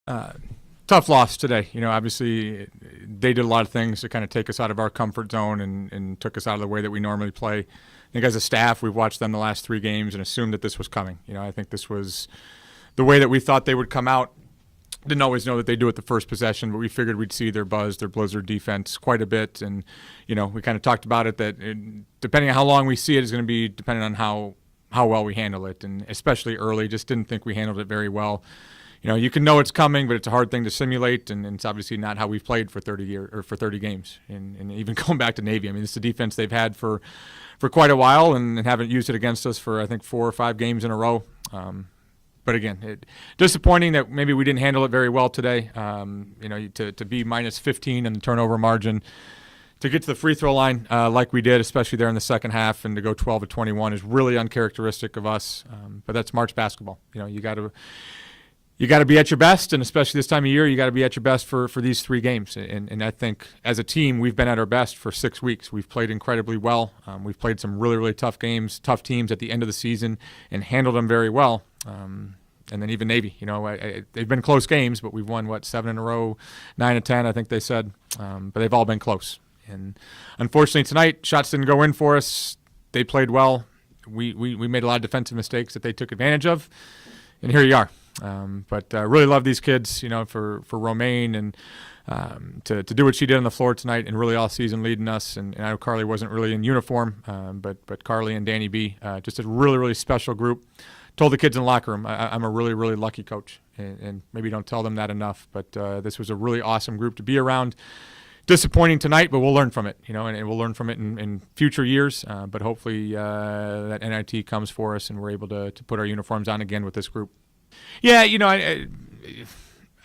Tough loss today. Obviously they did a lot of things to kind of take us out of our comfort zone and took us out of the way that we normally play. I think as a staff, we've watched them the last 3 games and assumed that this was coming. I think this was the way that we thought they would come out. Didn't always know that they'd do it the first possession, but we figured we'd see their blizzard defense quite a bit. And, we kind of talked about it that depending on how long we see it is going to be dependent on how well we handle it, and especially early. Just didn't think we handled it very well. You can know it's coming, but it's a hard thing to simulate, and it's obviously not how we've played for 30 years or for 30 games. And even going back to Navy, I mean, this is a defense they've had for quite a while and haven't used it against us for, I think, 4 or 5 games in a row. But again, disappointing that maybe we didn't handle it very well today. To be minus 15 in the turnover margin, to get to the free throw line like we did, especially there in the second half, and to go 12 of 21 is really uncharacteristic of us. But that's March basketball. You got to be at your best, and especially this time of year, you got to be at your best for these 3 games. And I think as a team, we've been at our best for 6 weeks. We've played incredibly well. We've played some really, really tough games, tough teams at the end of the season, and handled them very well. And then even Navy, they've been close games, but we've won, 7 in a row, 9 of 10, I think they said. But they've all been close. And unfortunately tonight, shots didn't go in for us. They played well. We made a lot of defensive mistakes that they took advantage of. And here you are. But I really love these kids, for Romaine and to do what she did on the floor tonight and really all season leading us. And I know Carly wasn't really in uniform, but Carly and Danny B, just a really, really special group. Told the kids in the locker room, I'm a really, really lucky coach. And maybe don't tell them that enough, but this was a really awesome group to be around. Disappointing tonight, but we'll learn from it, and we'll learn from it in future years. But hopefully that NIT comes for us and we're able to put our uniforms on again with this group. Yeah,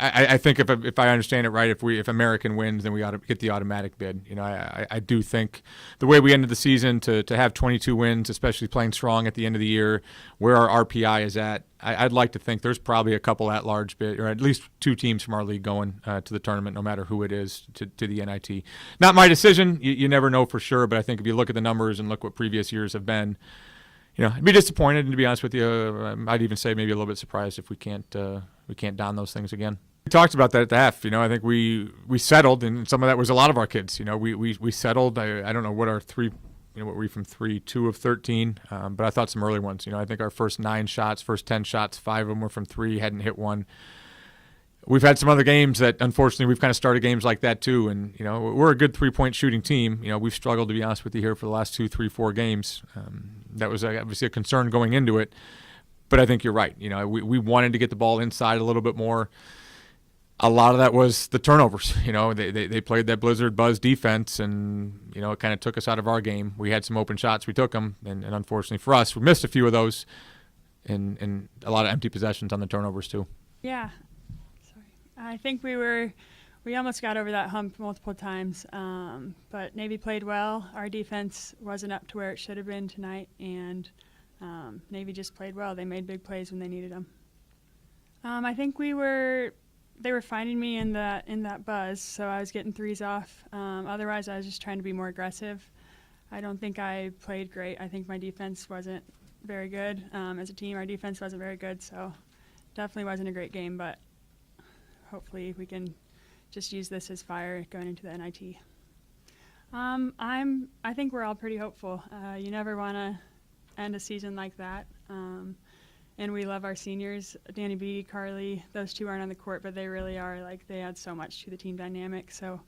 I think if I understand it right, if American wins, then we ought to get the automatic bid. I do think the way we ended the season to have 22 wins, especially playing strong at the end of the year, where our RPI is at, I'd like to think there's probably a couple at-large bid, or at least 2 teams from our league going to the tournament, no matter who it is, to the NIT. Not my decision. You never know for sure, but I think if you look at the numbers and look what previous years have been, I'd be disappointed, and to be honest with you, I'd even say maybe a little bit surprised if we can't don those things again. We talked about that at the half. I think we settled, and some of that was a lot of our kids. We settled. I don't know what our 3, what were we from 3, 2 of 13, but I thought some early ones. I think our first 9 shots, first 10 shots, 5 of them were from 3, hadn't hit one. We've had some other games that, unfortunately, we've kind of started games like that too. And, we're a good 3-point shooting team. We've struggled, to be honest with you, here for the last 2, 3, 4 games. That was obviously a concern going into it. But I think you're right. We wanted to get the ball inside a little bit more. A lot of that was the turnovers. They played that blizzard buzz defense, and, it kind of took us out of our game. We had some open shots. We took them. And unfortunately for us, we missed a few of those and a lot of empty possessions on the turnovers too. Yeah. I think we almost got over that hump multiple times, but Navy played well. Our defense wasn't up to where it should have been tonight, and Navy just played well. They made big plays when they needed them. I think they were finding me in that buzz, so I was getting 3s off. Otherwise, I was just trying to be more aggressive. I don't think I played great. I think my defense wasn't very good. As a team, our defense wasn't very good, so definitely wasn't a great game, but hopefully we can just use this as fire going into the NIT. I think we're all pretty hopeful. You never want to end a season like that. And we love our seniors, Danny B, Carly. Those 2 aren't on the court, but they really are. They add so much to the team dynamic. So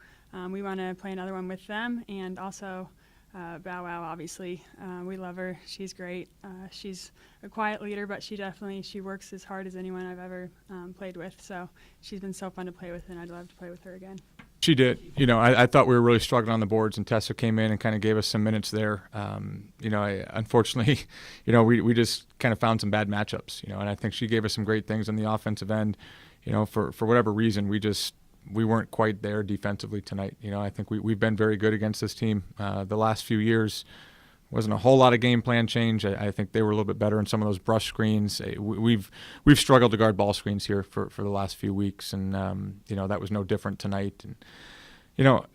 we want to play another one with them. And also Bow Wow, obviously. We love her. She's great. She's a quiet leader, but she works as hard as anyone I've ever played with. So she's been so fun to play with, and I'd love to play with her again. She did. I thought we were really struggling on the boards, and Tessa came in and kind of gave us some minutes there. Unfortunately, we just kind of found some bad matchups, and I think she gave us some great things on the offensive end. For whatever reason, we weren't quite there defensively tonight. I think we've been very good against this team the last few years. Wasn't a whole lot of game plan change. I think they were a little bit better in some of those brush screens. We've struggled to guard ball screens here for the last few weeks, and that was no different tonight. And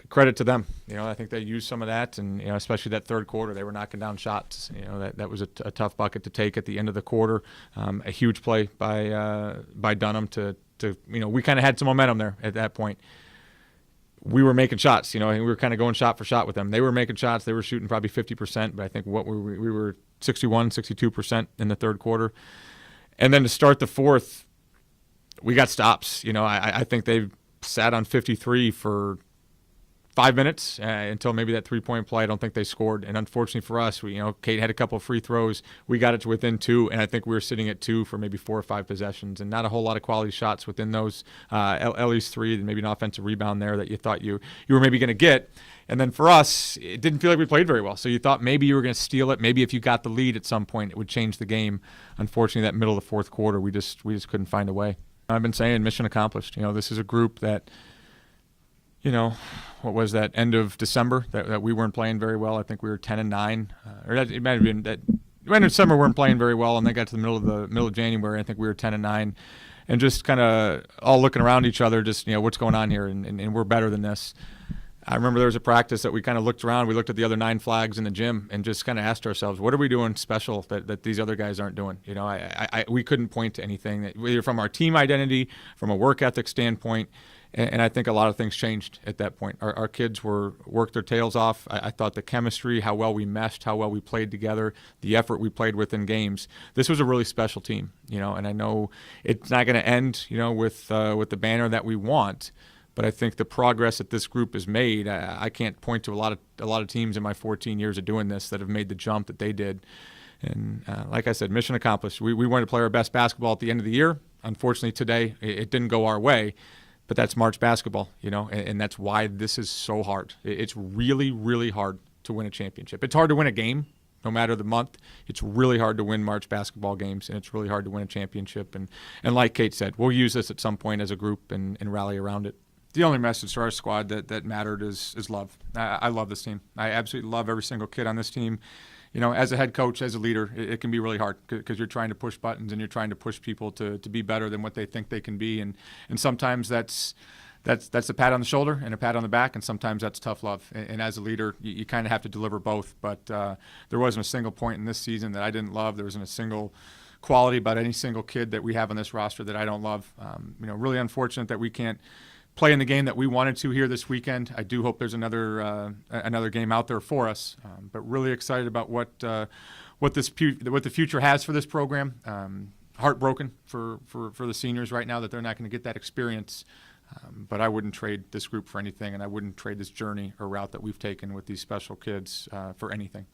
credit to them. I think they used some of that, and especially that third quarter, they were knocking down shots. That was a tough bucket to take at the end of the quarter. A huge play by Dunham to we kind of had some momentum there at that point. We were making shots, and we were kind of going shot for shot with them. They were making shots. They were shooting probably 50%, but I think we were 61, 62% in the third quarter. And then to start the fourth, we got stops. I think they sat on 53 for 5 minutes until maybe that three-point play. I don't think they scored. And unfortunately for us, Kate had a couple of free throws. We got it to within 2, and I think we were sitting at 2 for maybe 4 or 5 possessions, and not a whole lot of quality shots within those. Ellie's 3, and maybe an offensive rebound there that you thought you were maybe going to get. And then for us, it didn't feel like we played very well. So you thought maybe you were going to steal it. Maybe if you got the lead at some point, it would change the game. Unfortunately, that middle of the fourth quarter, we just couldn't find a way. I've been saying mission accomplished. This is a group that, what was that, end of December that we weren't playing very well. I think we were 10-9, or it might have been that end of December we weren't playing very well, and then got to the middle of January. I think we were 10-9, and just kind of all looking around each other, just what's going on here, and we're better than this. I remember there was a practice that we kind of looked around. We looked at the other 9 flags in the gym and just kind of asked ourselves, what are we doing special that these other guys aren't doing? We couldn't point to anything, either from our team identity, from a work ethic standpoint, and I think a lot of things changed at that point. Our kids worked their tails off. I thought the chemistry, how well we meshed, how well we played together, the effort we played with in games. This was a really special team, and I know it's not going to end, with the banner that we want. But I think the progress that this group has made, I can't point to a lot of teams in my 14 years of doing this that have made the jump that they did. And like I said, mission accomplished. We wanted to play our best basketball at the end of the year. Unfortunately, today it didn't go our way. But that's March basketball, and that's why this is so hard. It's really, really hard to win a championship. It's hard to win a game, no matter the month. It's really hard to win March basketball games, and it's really hard to win a championship. And like Kate said, we'll use this at some point as a group and rally around it. The only message to our squad that mattered is love. I love this team. I absolutely love every single kid on this team. As a head coach, as a leader, it can be really hard because you're trying to push buttons and you're trying to push people to be better than what they think they can be. And sometimes that's a pat on the shoulder and a pat on the back, and sometimes that's tough love. And as a leader, you kind of have to deliver both. But there wasn't a single point in this season that I didn't love. There wasn't a single quality about any single kid that we have on this roster that I don't love. Really unfortunate that we can't play in the game that we wanted to here this weekend. I do hope there's another game out there for us, but really excited about what the future has for this program. Heartbroken for the seniors right now that they're not going to get that experience, but I wouldn't trade this group for anything, and I wouldn't trade this journey or route that we've taken with these special kids for anything.